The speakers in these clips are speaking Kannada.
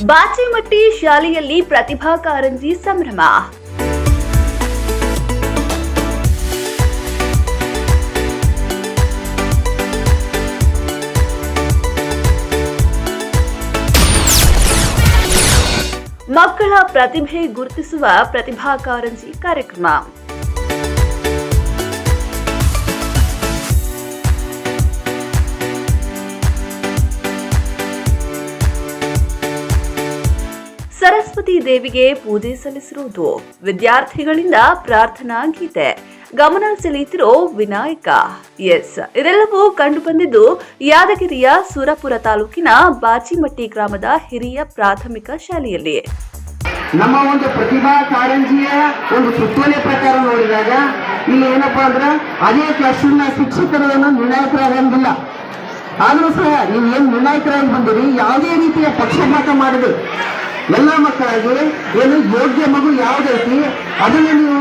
ಬಾಚಿಮಟ್ಟಿ ಶಾಲೆಯಲ್ಲಿ ಪ್ರತಿಭಾ ಕಾರಂಜಿ ಸಂಭ್ರಮ. ಮಕ್ಕಳ ಪ್ರತಿಭೆ ಗುರುತಿಸುವ ಪ್ರತಿಭಾ ಕಾರಂಜಿ ಕಾರ್ಯಕ್ರಮ. ಸರಸ್ವತಿ ದೇವಿಗೆ ಪೂಜೆ ಸಲ್ಲಿಸಿರುವುದು, ವಿದ್ಯಾರ್ಥಿಗಳಿಂದ ಪ್ರಾರ್ಥನಾ ಗೀತೆ, ಗಮನ ಸೆಳೆಯುತ್ತಿರೋ ವಿನಾಯಕ. ಇದೆಲ್ಲವೂ ಕಂಡುಬಂದಿದ್ದು ಯಾದಗಿರಿಯ ಸುರಪುರ ತಾಲೂಕಿನ ಬಾಚಿಮಟ್ಟಿ ಗ್ರಾಮದ ಹಿರಿಯ ಪ್ರಾಥಮಿಕ ಶಾಲೆಯಲ್ಲಿ. ನಮ್ಮ ಒಂದು ಪ್ರತಿಭಾ ಕಾರಂಜಿಯ ಒಂದು ಸುತ್ತೋಲೆ ಪ್ರಕಾರ ನೋಡಿದಾಗ ಇಲ್ಲಿ ಏನಪ್ಪಾ ಅಂದ್ರೆ ಅದೇ ಕ್ಲಾಸ್ನ ಶಿಕ್ಷಕರು ನಿರ್ಣಾಯಕರಾಗಂಗಿಲ್ಲ. ಆದರೂ ಸಹ ನೀವು ಏನು ನಿರ್ಣಾಯಕರಾಗಿ ಬಂದಿರಿ, ಯಾವುದೇ ರೀತಿಯ ಪಕ್ಷಪಾತ ಮಾಡದೆ ಎಲ್ಲ ಮಕ್ಕಳಿಗೆ ಏನು ಯೋಗ್ಯ ಮಗು ಯಾವುದೈತಿ ಅದನ್ನು ನೀವು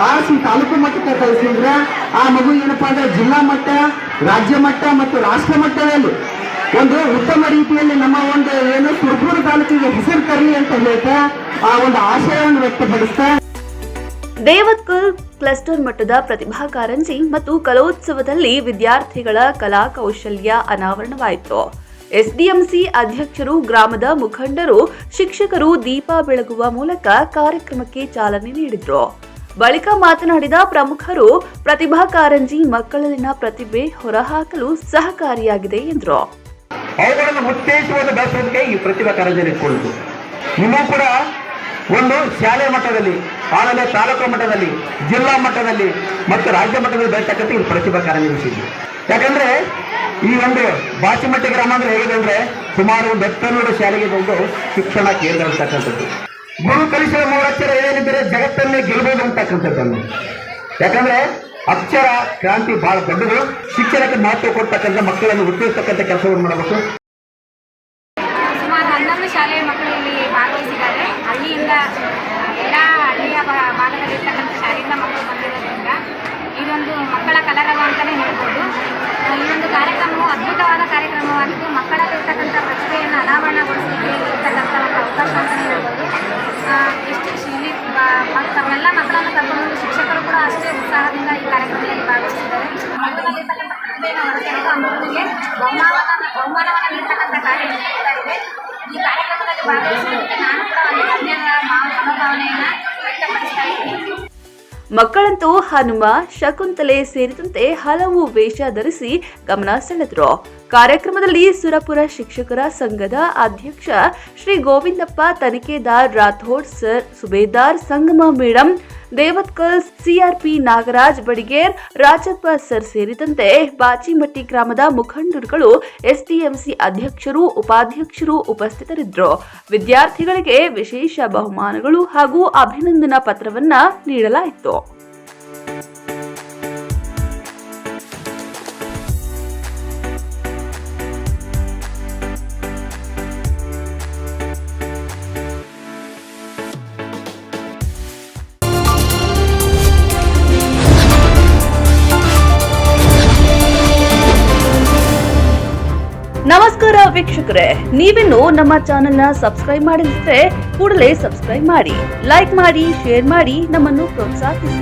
ಆರಿಸಿ ತಾಲೂಕು ಮಟ್ಟಕ್ಕೆ ಕಳಿಸಿದ್ರೆ ಆ ಮಗು ಏನಪ್ಪಾ ಅಂದ್ರೆ ಜಿಲ್ಲಾ ಮಟ್ಟ, ರಾಜ್ಯ ಮಟ್ಟ ಮತ್ತು ರಾಷ್ಟ್ರ ಮಟ್ಟದಲ್ಲಿ ಒಂದು ಉತ್ತಮ ರೀತಿಯಲ್ಲಿ ನಮ್ಮ ಒಂದು ಏನು ಸುರಪುರ ತಾಲೂಕಿಗೆ ಹೆಸರು ತರಲಿ ಅಂತ ಹೇಳ್ತಾ ಆ ಒಂದು ಆಶಯವನ್ನು ವ್ಯಕ್ತಪಡಿಸ್ತಾ ದೇವತ್ಕಲ್ ಕ್ಲಸ್ಟರ್ ಮಟ್ಟದ ಪ್ರತಿಭಾ ಕಾರಂಜಿ ಮತ್ತು ಕಲೋತ್ಸವದಲ್ಲಿ ವಿದ್ಯಾರ್ಥಿಗಳ ಕಲಾ ಕೌಶಲ್ಯ ಅನಾವರಣವಾಯಿತು. ಎಸ್ಡಿಎಂಸಿ ಅಧ್ಯಕ್ಷರು, ಗ್ರಾಮದ ಮುಖಂಡರು, ಶಿಕ್ಷಕರು ದೀಪ ಬೆಳಗುವ ಮೂಲಕ ಕಾರ್ಯಕ್ರಮಕ್ಕೆ ಚಾಲನೆ ನೀಡಿದರು. ಬಳಿಕ ಮಾತನಾಡಿದ ಪ್ರಮುಖರು, ಪ್ರತಿಭಾ ಕಾರಂಜಿ ಮಕ್ಕಳಲ್ಲಿನ ಪ್ರತಿಭೆ ಹೊರಹಾಕಲು ಸಹಕಾರಿಯಾಗಿದೆ ಎಂದರು. ಅವುಗಳನ್ನು ಉತ್ತೇಜವಾಗಿ ಬೆಳೆಸೋದಕ್ಕೆ ಈ ಪ್ರತಿಭಾ ಕಾರಂಜಿ ಇಟ್ಕೊಳ್ಳುದು. ಇನ್ನೂ ಕೂಡ ಒಂದು ಶಾಲೆ ಮಟ್ಟದಲ್ಲಿ, ಆಮೇಲೆ ತಾಲೂಕು ಮಟ್ಟದಲ್ಲಿ, ಜಿಲ್ಲಾ ಮಟ್ಟದಲ್ಲಿ ಮತ್ತು ರಾಜ್ಯ ಮಟ್ಟದಲ್ಲಿ ಬೆಳೆತಕ್ಕಂಥ ಈ ಪ್ರತಿಭಾ ಕಾರಂಜಿ ವಿಷಯ. ಯಾಕಂದ್ರೆ ಈ ಒಂದು ಬಾಚಿಮಟ್ಟಿ ಗ್ರಾಮ ಅಂದ್ರೆ ಹೇಗಿದೆ ಅಂದ್ರೆ ಸುಮಾರು 100 ಶಾಲೆಗೆ ಒಂದು ಶಿಕ್ಷಣ ಕೇಂದ್ರ ಅಂತಕ್ಕಂಥದ್ದು. ಗುರು ಕಲಿಸುವ 3 ಅಕ್ಷರ ಏನೇನಿದ್ದರೆ ಜಗತ್ತನ್ನೇ ಗೆಲ್ಲಬಹುದು ಅಂತಕ್ಕಂಥದ್ದನ್ನು. ಯಾಕಂದ್ರೆ ಅಕ್ಷರ ಕ್ರಾಂತಿ ಬಹಳ ದೊಡ್ಡದು. ಶಿಕ್ಷಣಕ್ಕೆ ಮಹತ್ವ ಕೊಡ್ತಕ್ಕಂಥ ಮಕ್ಕಳನ್ನು ಉತ್ತೇಜಿಸ್ತಕ್ಕಂಥ ಕೆಲಸವನ್ನು ಮಾಡಬೇಕು. ಸುಮಾರು 11 ಶಾಲೆಯ ಮಕ್ಕಳು ಇಲ್ಲಿ ಭಾಗವಹಿಸಿದ್ದಾರೆ. ಹಳ್ಳಿಯಿಂದ ಎಲ್ಲ ಹಳ್ಳಿಯ ಭಾಗದಲ್ಲಿರ್ತಕ್ಕಂಥ ಶಾಲೆಯಿಂದ ಮಕ್ಕಳು ಬಂದಿರೋದ್ರಿಂದ ಇದೊಂದು ಮಕ್ಕಳ ಕಲರವ ಅಂತಲೇ ಹೇಳ್ಬೋದು. ಈ ಒಂದು ಕಾರ್ಯಕ್ರಮವು ಅದ್ಭುತವಾದ ಕಾರ್ಯಕ್ರಮವಾಗಿದ್ದು ಮಕ್ಕಳಲ್ಲಿರ್ತಕ್ಕಂಥ ಪ್ರತಿಭೆಯನ್ನು ಅನಾವರಣಗೊಳಿಸಲಿಕ್ಕೆ ಇರ್ತಕ್ಕಂಥ ಒಂದು ಅವಕಾಶ ಅಂತಲೇ ಹೇಳ್ಬೋದು. ಇಲ್ಲಿ ತಮ್ಮೆಲ್ಲ ಮಕ್ಕಳನ್ನು ಕರ್ಕೊಂಡು ಶಿಕ್ಷಕರು ಕೂಡ ಅಷ್ಟೇ ಉತ್ಸಾಹದಿಂದ ಈ ಕಾರ್ಯಕ್ರಮದಲ್ಲಿ ಭಾಗವಹಿಸಿದ್ದಾರೆ. ಮಕ್ಕಳಲ್ಲಿರ್ತಕ್ಕಂಥ ಪ್ರತಿಭೆಯನ್ನು ಹೊರತೆಗೆದು ಆ ಮಕ್ಕಳಿಗೆ ಬಹುಮಾನವನ್ನು ನೀಡ್ತಕ್ಕಂಥ ಕಾರ್ಯ ನಡೀತಾ ಇದೆ. ಈ ಕಾರ್ಯಕ್ರಮದಲ್ಲಿ ಭಾಗವಹಿಸಿದ್ದಕ್ಕೆ ನಾನು ಕೂಡ ಒಂದು ಧನ್ಯವಾದ ಮನೋಭಾವನೆಯನ್ನು ವ್ಯಕ್ತಪಡಿಸ್ತಾ ಇದ್ದೀನಿ. ಮಕ್ಕಳಂತೂ ಹನುಮ, ಶಕುಂತಲೆ ಸೇರಿದಂತೆ ಹಲವು ವೇಷ ಧರಿಸಿ ಗಮನ ಸೆಳೆದರು. ಕಾರ್ಯಕ್ರಮದಲ್ಲಿ ಸುರಪುರ ಶಿಕ್ಷಕರ ಸಂಘದ ಅಧ್ಯಕ್ಷ Shri Govindappa, Tanikhedar Rathod sir, Subedar Sangama madam, Devatkal CRP Nagaraj Badiger, Rajappa sir ಸೇರಿದಂತೆ ಬಾಚಿಮಟ್ಟಿ ಗ್ರಾಮದ ಮುಖಂಡರುಗಳು, ಎಸ್ಡಿಎಂಸಿ ಅಧ್ಯಕ್ಷರು, ಉಪಾಧ್ಯಕ್ಷರು ಉಪಸ್ಥಿತರಿದ್ದರು. ವಿದ್ಯಾರ್ಥಿಗಳಿಗೆ ವಿಶೇಷ ಬಹುಮಾನಗಳು ಹಾಗೂ ಅಭಿನಂದನಾ ಪತ್ರವನ್ನ ನೀಡಲಾಯಿತು. ನಮಸ್ಕಾರ ವೀಕ್ಷಕರೇ, ನೀವಿನ್ನು ನಮ್ಮ ಚಾನೆಲ್ನ ಸಬ್ಸ್ಕ್ರೈಬ್ ಮಾಡಿದ್ರೆ ಕೂಡಲೇ ಸಬ್ಸ್ಕ್ರೈಬ್ ಮಾಡಿ, ಲೈಕ್ ಮಾಡಿ, ಶೇರ್ ಮಾಡಿ, ನಮ್ಮನ್ನು ಪ್ರೋತ್ಸಾಹಿಸಿ.